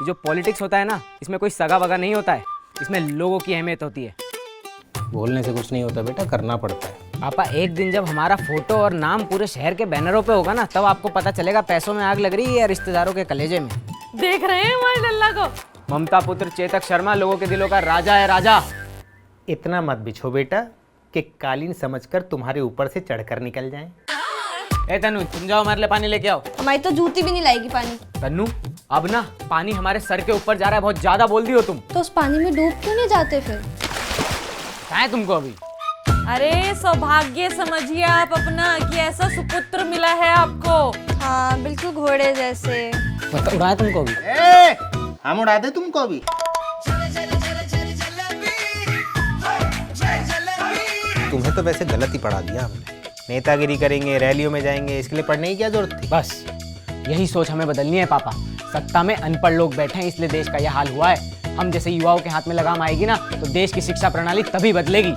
ये जो पॉलिटिक्स होता है ना, इसमें कोई सगा वगा नहीं होता है, इसमें लोगों की अहमियत होती है। बोलने से कुछ नहीं होता बेटा, करना पड़ता है। पापा एक दिन जब हमारा फोटो और नाम पूरे शहर के बैनरों पे होगा ना, तब आपको पता चलेगा पैसों में आग लग रही है या रिश्तेदारों के कलेजे में। देख रहे हैं हमारे लल्ला को। ममता पुत्र चेतक शर्मा लोगों के दिलों का राजा है, राजा। इतना मत बिछो बेटा कि कालीन समझकर तुम्हारे ऊपर से चढ़कर निकल जाएं। ए तन्नू, तुम जाओ हमारे लिए पानी लेके आओ। हमारी तो जूती भी नहीं लाएगी पानी। तन्नू, अब ना पानी हमारे सर के ऊपर जा रहा है, बहुत ज्यादा बोल दी हो तुम। तो उस पानी में डूब क्यों नहीं जाते फिर? क्या है तुमको अभी? अरे सौभाग्य समझिए आप अपना कि ऐसा सुपुत्र मिला है आपको। हाँ बिल्कुल घोड़े जैसे। मतलब उड़ाया तुमको अभी? हम उड़ा दे तुमको अभी। तुम्हें तो वैसे गलत ही पढ़ा दिया हमने। नेतागिरी करेंगे, रैलियों में जाएंगे, इसके लिए पढ़ने की क्या जरूरत थी? बस यही सोच हमें बदलनी है पापा। सत्ता में अनपढ़ लोग बैठे हैं, इसलिए देश का यह हाल हुआ है। हम जैसे युवाओं के हाथ में लगाम आएगी ना, तो देश की शिक्षा प्रणाली तभी बदलेगी।